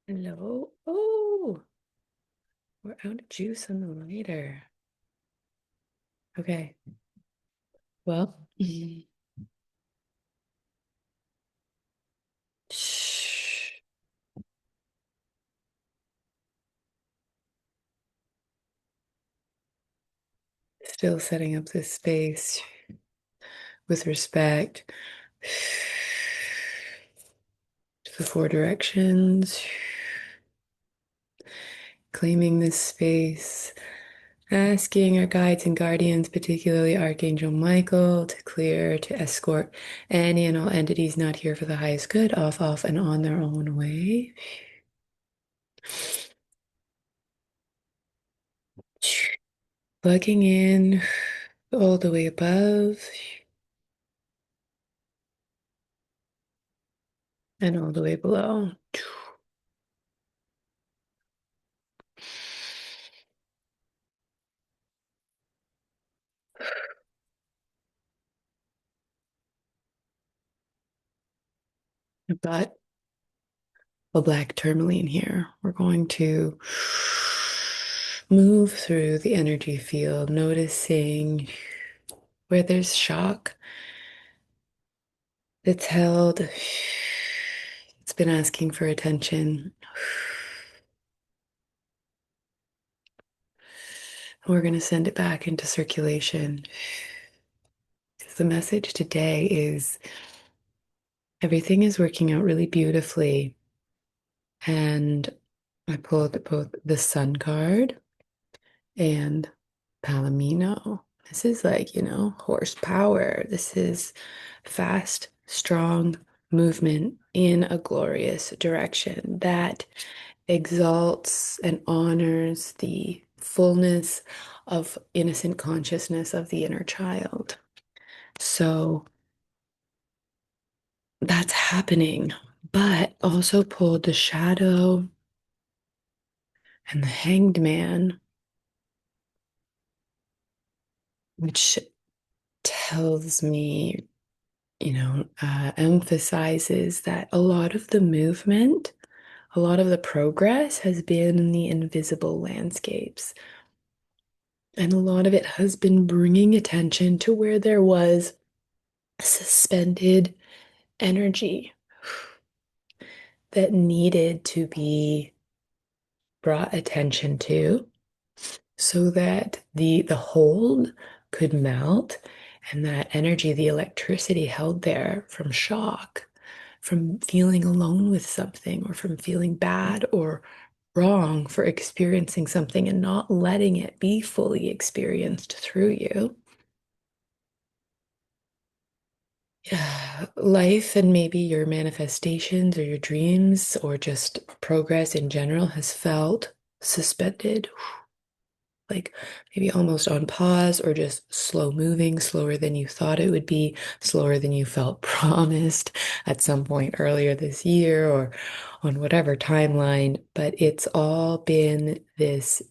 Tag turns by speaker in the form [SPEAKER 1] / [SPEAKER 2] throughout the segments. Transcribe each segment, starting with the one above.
[SPEAKER 1] Hello. Oh, we're out of juice on the lighter. Okay. Well, shh. Still setting up this space with respect to the four directions, claiming this space, asking our guides and guardians, particularly Archangel Michael, to clear, to escort any and all entities not here for the highest good off, and on their own way. Plugging in all the way above and all the way below. I've got a black tourmaline here. We're going to move through the energy field, noticing where there's shock that's held. It's been asking for attention. We're going to send it back into circulation. The message today is everything is working out really beautifully. And I pulled both the Sun card and Palomino. This is like, horsepower. This is fast, strong movement in a glorious direction that exalts and honors the fullness of innocent consciousness of the inner child. So that's happening, but also pulled the shadow and the hanged man, which tells me, emphasizes that a lot of the movement, a lot of the progress has been in the invisible landscapes. And a lot of it has been bringing attention to where there was suspended energy that needed to be brought attention to so that the hold could melt and that energy, the electricity held there from shock, from feeling alone with something, or from feeling bad or wrong for experiencing something and not letting it be fully experienced through you. Life and maybe your manifestations or your dreams or just progress in general has felt suspended, like maybe almost on pause or just slow moving, slower than you thought it would be, slower than you felt promised at some point earlier this year or on whatever timeline. But it's all been this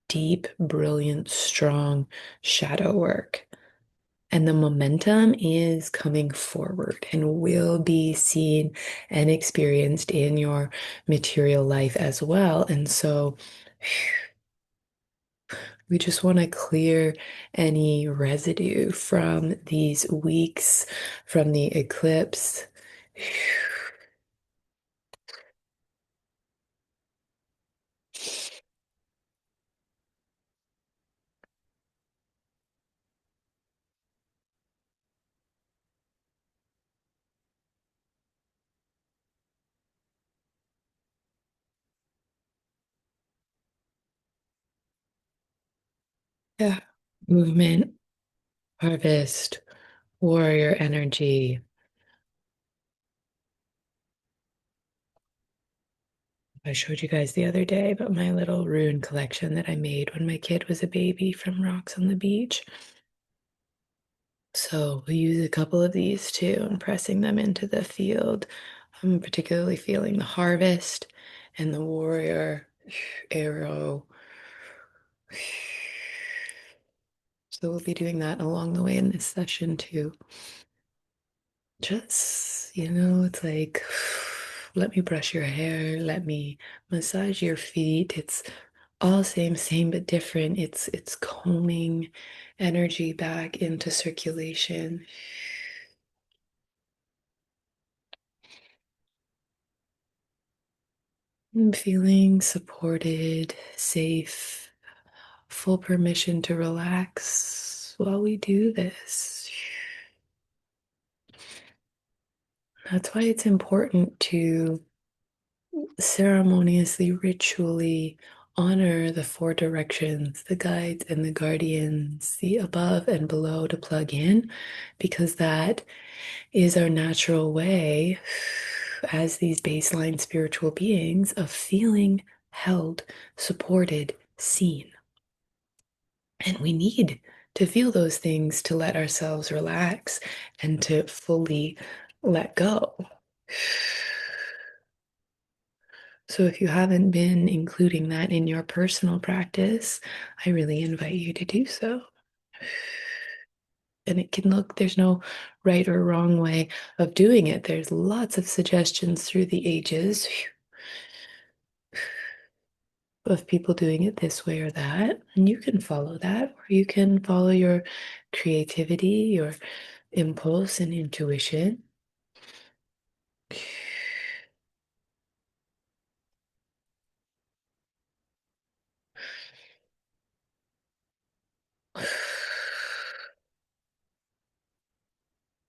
[SPEAKER 1] deep, brilliant, strong shadow work. And the momentum is coming forward and will be seen and experienced in your material life as well. And so we just want to clear any residue from these weeks, from the eclipse. Yeah. Movement, harvest, warrior energy. I showed you guys the other day about my little rune collection that I made when my kid was a baby from rocks on the beach. So we use a couple of these too and pressing them into the field. I'm particularly feeling the harvest and the warrior arrow. So we'll be doing that along the way in this session too. Just, it's like let me brush your hair, let me massage your feet. It's all same but different. It's combing energy back into circulation. I'm feeling supported, safe, full permission to relax while we do this. That's why it's important to ceremoniously, ritually honor the four directions, the guides and the guardians, the above and below to plug in, because that is our natural way as these baseline spiritual beings of feeling held, supported, seen. And we need to feel those things to let ourselves relax and to fully let go. So, if you haven't been including that in your personal practice, I really invite you to do so. And it can look, there's no right or wrong way of doing it. There's lots of suggestions through the ages of people doing it this way or that. And you can follow that, or you can follow your creativity, your impulse, and intuition.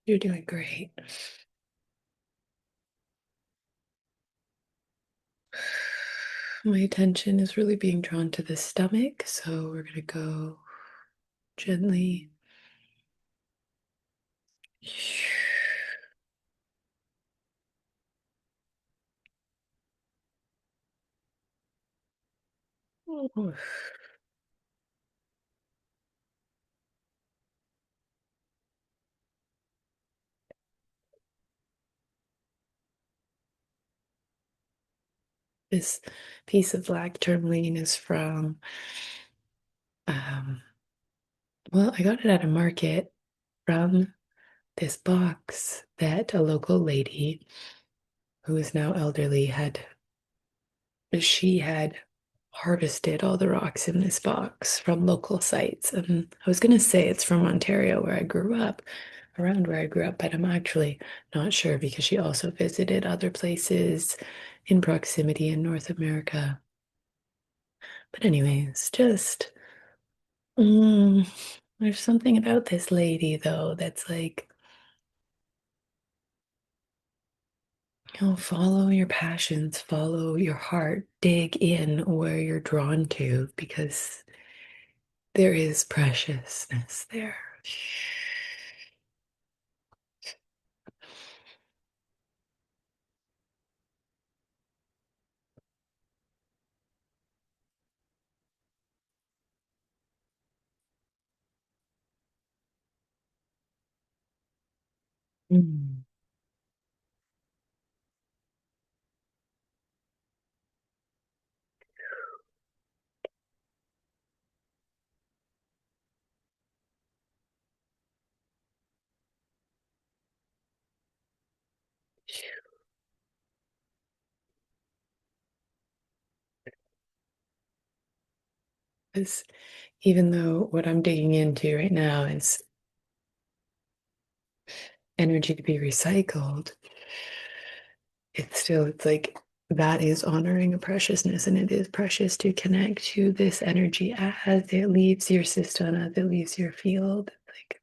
[SPEAKER 1] You're doing great. My attention is really being drawn to the stomach, so we're going to go gently. This piece of black tourmaline is from, um, well, I got it at a market from this box that a local lady who is now elderly she had harvested all the rocks in this box from local sites. And I was going to say it's from Ontario, where I grew up, around where I grew up, but I'm actually not sure because she also visited other places in proximity in North America. But anyways, just mm, there's something about this lady though that's like, follow your passions, follow your heart, dig in where you're drawn to because there is preciousness there. Mm. Because even though what I'm digging into right now is energy to be recycled, it's like that is honoring a preciousness, and it is precious to connect to this energy as it leaves your system, as it leaves your field. Like,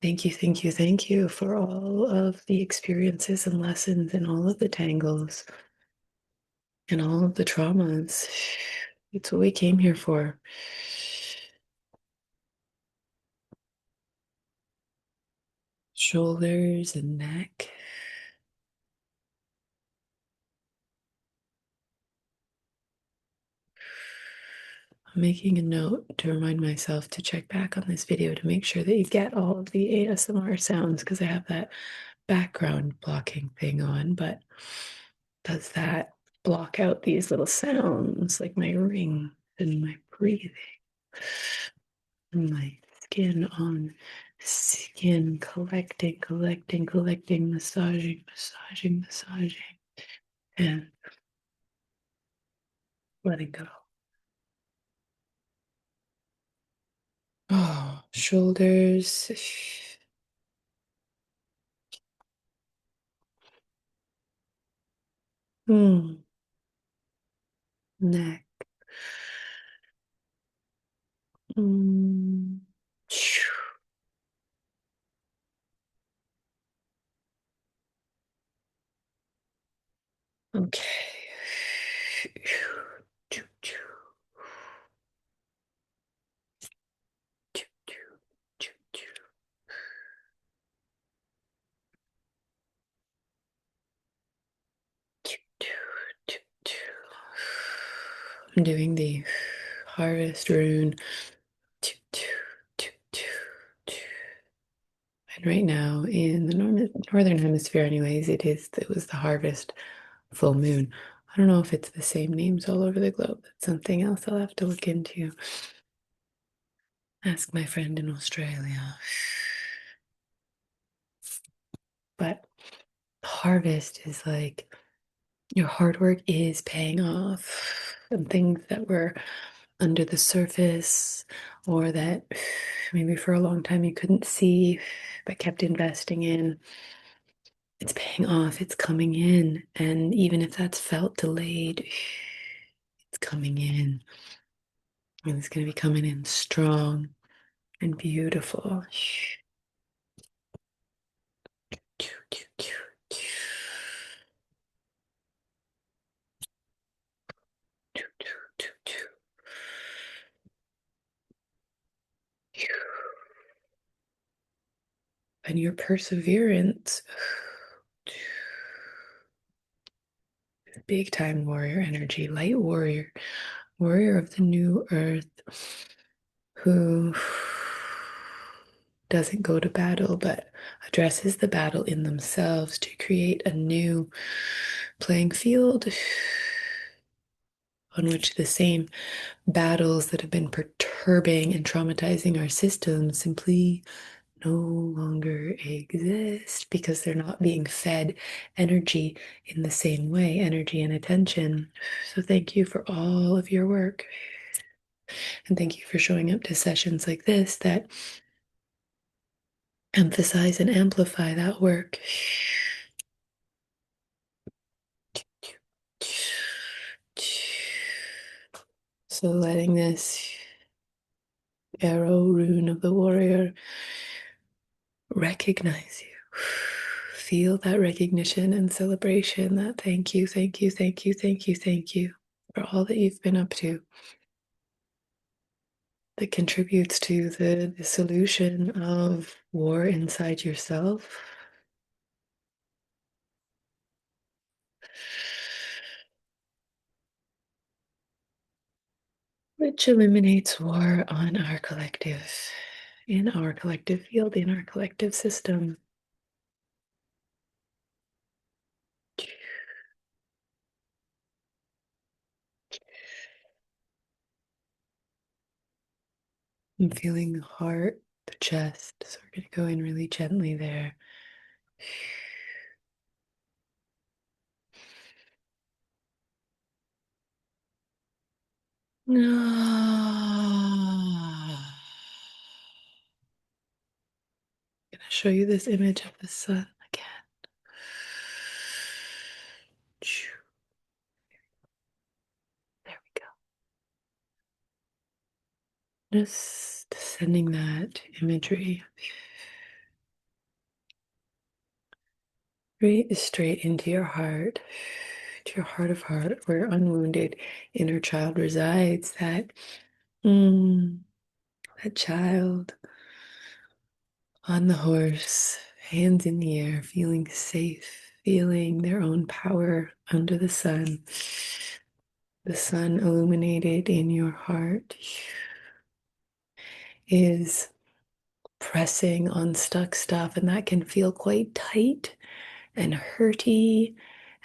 [SPEAKER 1] thank you for all of the experiences and lessons and all of the tangles and all of the traumas. It's what we came here for. Shoulders and neck. I'm making a note to remind myself to check back on this video to make sure that you get all of the ASMR sounds because I have that background blocking thing on, but does that block out these little sounds like my ring and my breathing and my skin on skin, collecting, massaging. and letting go. Oh, shoulders. Hmm. Neck. Mm. Okay. I'm doing the harvest rune. And right now in the northern hemisphere, anyways, it was the harvest full moon. I don't know if it's the same names all over the globe. That's something else I'll have to look into. Ask my friend in Australia. But harvest is like your hard work is paying off, and things that were under the surface or that maybe for a long time you couldn't see but kept investing in, it's paying off, it's coming in. And even if that's felt delayed, it's coming in. And it's going to be coming in strong and beautiful. And your perseverance, big time warrior energy, light warrior, warrior of the new earth, who doesn't go to battle but addresses the battle in themselves to create a new playing field on which the same battles that have been perturbing and traumatizing our system simply no longer exist because they're not being fed energy in the same way, energy and attention. So thank you for all of your work. And thank you for showing up to sessions like this that emphasize and amplify that work. So letting this arrow rune of the warrior recognize you. Feel that recognition and celebration, that thank you, thank you, thank you, thank you, thank you for all that you've been up to that contributes to the dissolution of war inside yourself. Which eliminates war on our collective, in our collective field, in our collective system. I'm feeling the heart, the chest, so we're going to go in really gently there. Ah. I'm going to show you this image of the sun again. There we go. Just sending that imagery straight into your heart, to your heart of heart, where unwounded inner child resides. That child on the horse, hands in the air, feeling safe, feeling their own power under the sun illuminated in your heart is pressing on stuck stuff, and that can feel quite tight and hurty.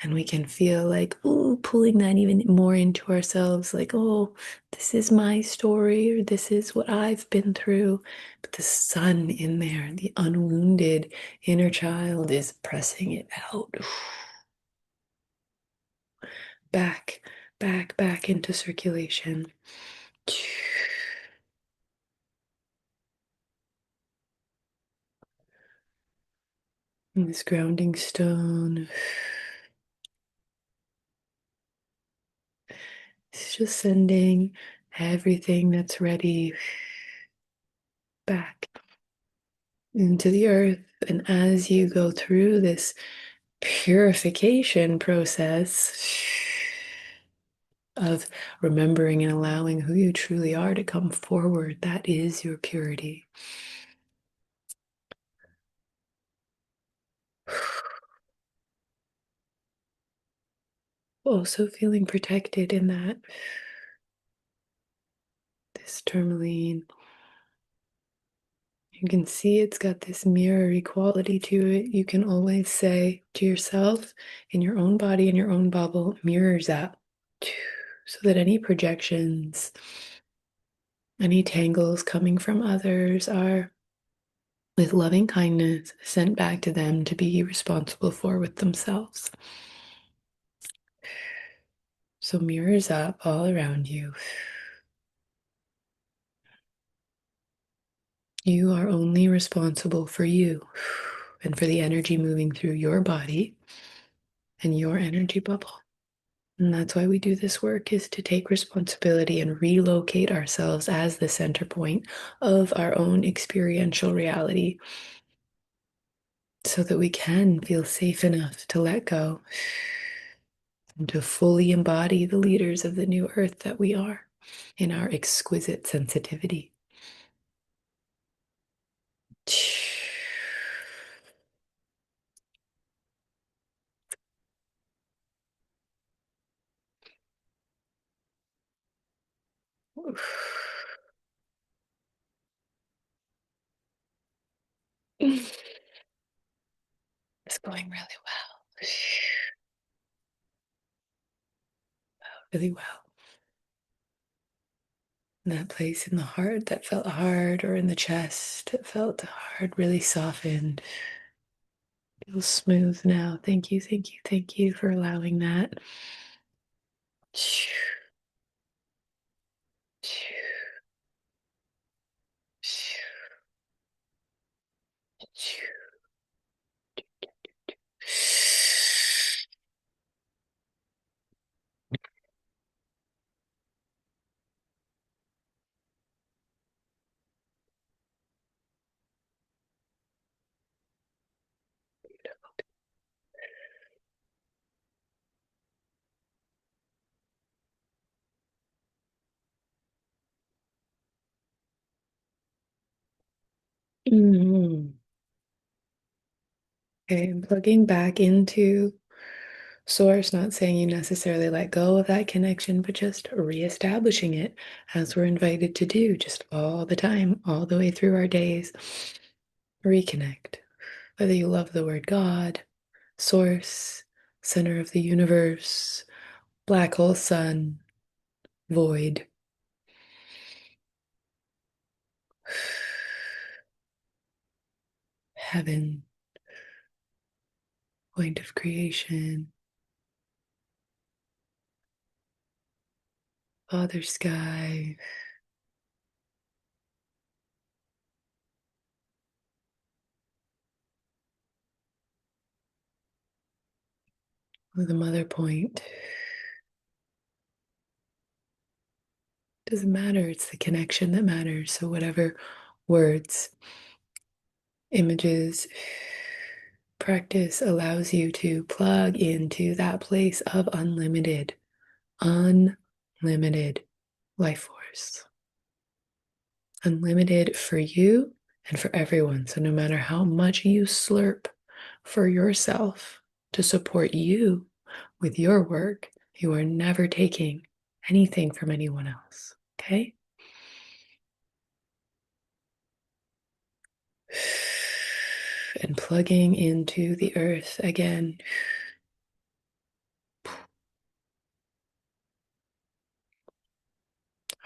[SPEAKER 1] And we can feel like, ooh, pulling that even more into ourselves, like, oh, this is my story, or this is what I've been through. But the sun in there, the unwounded inner child, is pressing it out. back, back into circulation. And this grounding stone is just sending everything that's ready back into the earth. And as you go through this purification process of remembering and allowing who you truly are to come forward, that is your purity. Also feeling protected in that. This tourmaline, you can see it's got this mirrory quality to it. You can always say to yourself, in your own body, in your own bubble, mirrors up, so that any projections, any tangles coming from others are, with loving kindness, sent back to them to be responsible for with themselves. So mirrors up all around you. You are only responsible for you and for the energy moving through your body and your energy bubble. And that's why we do this work, is to take responsibility and relocate ourselves as the center point of our own experiential reality, so that we can feel safe enough to let go and to fully embody the leaders of the new earth that we are in our exquisite sensitivity. It's going really well. Really well. And that place in the heart that felt hard, or in the chest that felt hard, really softened. Feels smooth now. Thank you, thank you, thank you for allowing that. Mm-hmm. Okay, and plugging back into source, not saying you necessarily let go of that connection, but just reestablishing it, as we're invited to do just all the time, all the way through our days. Reconnect. Whether you love the word God, source, center of the universe, black hole sun, void, heaven, point of creation, Father Sky, or the mother point. Doesn't matter, it's the connection that matters. So, whatever words, images, practice allows you to plug into that place of unlimited life force. Unlimited for you and for everyone. So no matter how much you slurp for yourself to support you with your work, you are never taking anything from anyone else. Okay? And plugging into the earth again.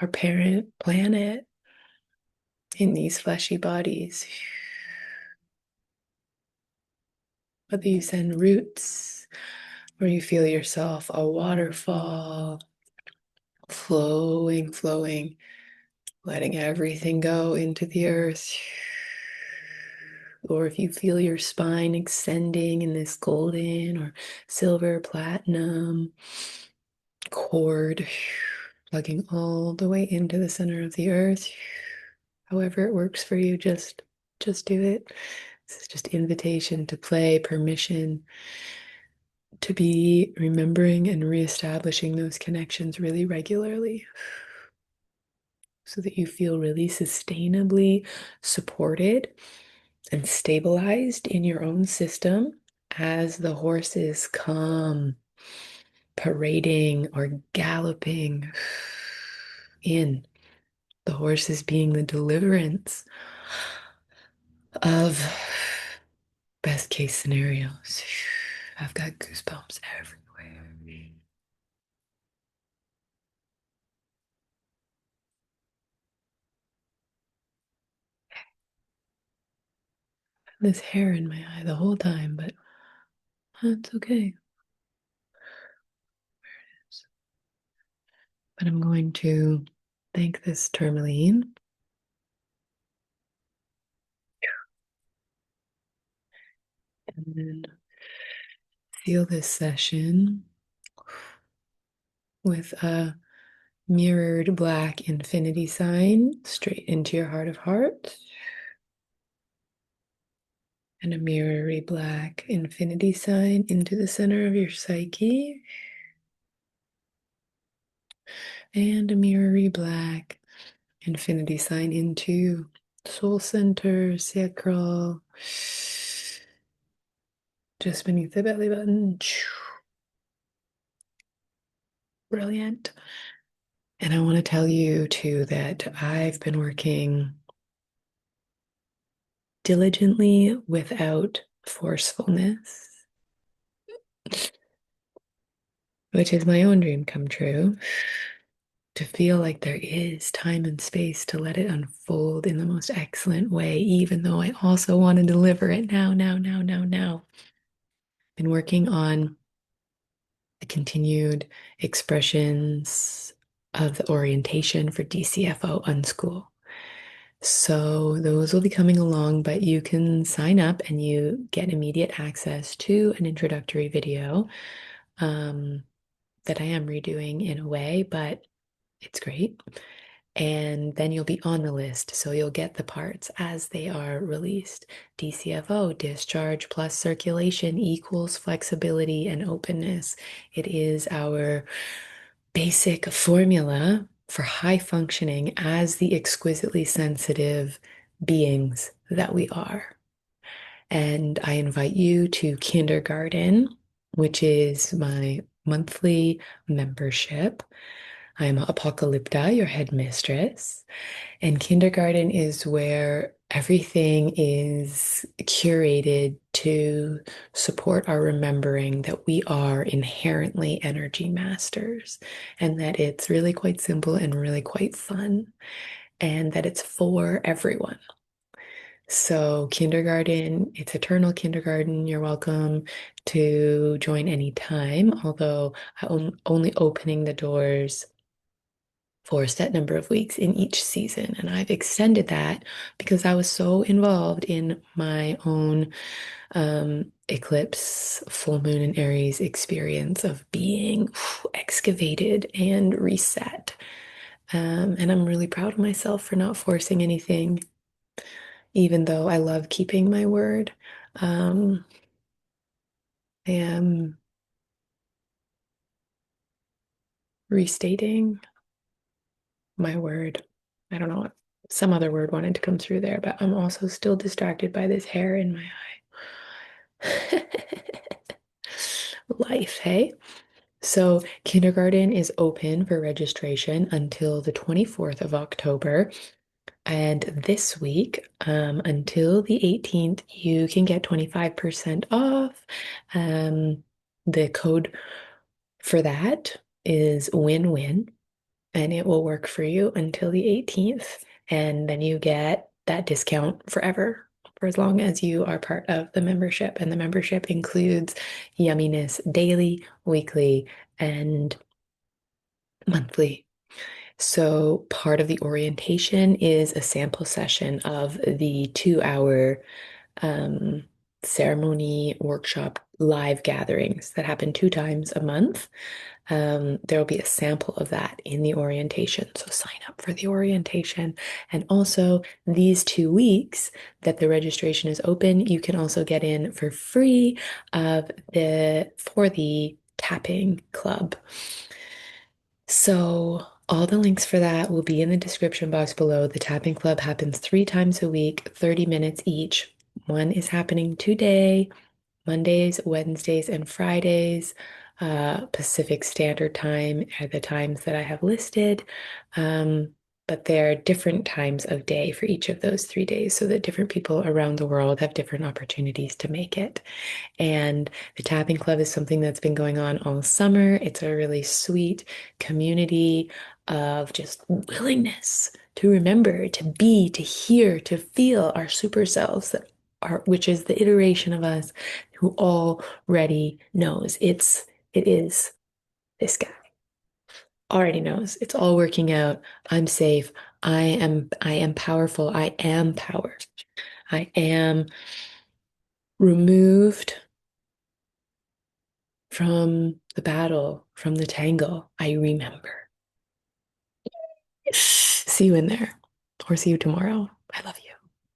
[SPEAKER 1] Our parent planet in these fleshy bodies. Whether you send roots, where you feel yourself a waterfall flowing, flowing, letting everything go into the earth. Or if you feel your spine extending in this golden or silver platinum cord, plugging all the way into the center of the earth. However it works for you, just do it. This is just invitation to play, permission to be remembering and reestablishing those connections really regularly so that you feel really sustainably supported and stabilized in your own system as the horses come parading or galloping in. The horses being the deliverance of best case scenarios. I've got goosebumps everywhere. This hair in my eye the whole time, but that's okay. But I'm going to thank this tourmaline and then seal this session with a mirrored black infinity sign straight into your heart of hearts and a mirrory black infinity sign into the center of your psyche and a mirrory black infinity sign into soul center, sacral, just beneath the belly button. Brilliant. And I want to tell you too that I've been working diligently without forcefulness, which is my own dream come true, to feel like there is time and space to let it unfold in the most excellent way, even though I also want to deliver it now, now, now, now, now. Been working on the continued expressions of the orientation for DCFO Unschool. So those will be coming along, but you can sign up and you get immediate access to an introductory video that I am redoing in a way, but it's great. And then you'll be on the list. So you'll get the parts as they are released. DCFO, discharge plus circulation equals flexibility and openness. It is our basic formula for high functioning as the exquisitely sensitive beings that we are. And I invite you to kindergarten, which is my monthly membership. I'm APOCALYPTA, your headmistress. And kindergarten is where everything is curated to support our remembering that we are inherently energy masters and that it's really quite simple and really quite fun and that it's for everyone. So, kindergarten, it's eternal kindergarten. You're welcome to join anytime, although I'm only opening the doors for a set number of weeks in each season. And I've extended that because I was so involved in my own eclipse, full moon, and Aries experience of being excavated and reset. And I'm really proud of myself for not forcing anything, even though I love keeping my word. Um, I am restating my word. I don't know what some other word wanted to come through there, but I'm also still distracted by this hair in my eye. Life, hey? So, kindergarten is open for registration until the 24th of October. And this week, until the 18th, you can get 25% off. The code for that is win-win, and it will work for you until the 18th. And then you get that discount forever for as long as you are part of the membership. And the membership includes yumminess daily, weekly, and monthly. So part of the orientation is a sample session of the 2 hour um, ceremony workshop live gatherings that happen 2 times a month. There will be a sample of that in the orientation. So sign up for the orientation. And also, these 2 weeks that the registration is open, you can also get in for free for the tapping club. So all the links for that will be in the description box below. The tapping club happens 3 times a week, 30 minutes each. One is happening today, Mondays, Wednesdays, and Fridays. Pacific Standard Time are the times that I have listed. Um, but there are different times of day for each of those 3 days so that different people around the world have different opportunities to make it. And the tapping club is something that's been going on all summer. It's a really sweet community of just willingness to remember, to be, to hear, to feel our super selves which is the iteration of us who already knows. It is this guy. Already knows. It's all working out. I'm safe. I am powerful. I am power. I am removed from the battle, from the tangle. I remember. See you in there, or see you tomorrow. I love you.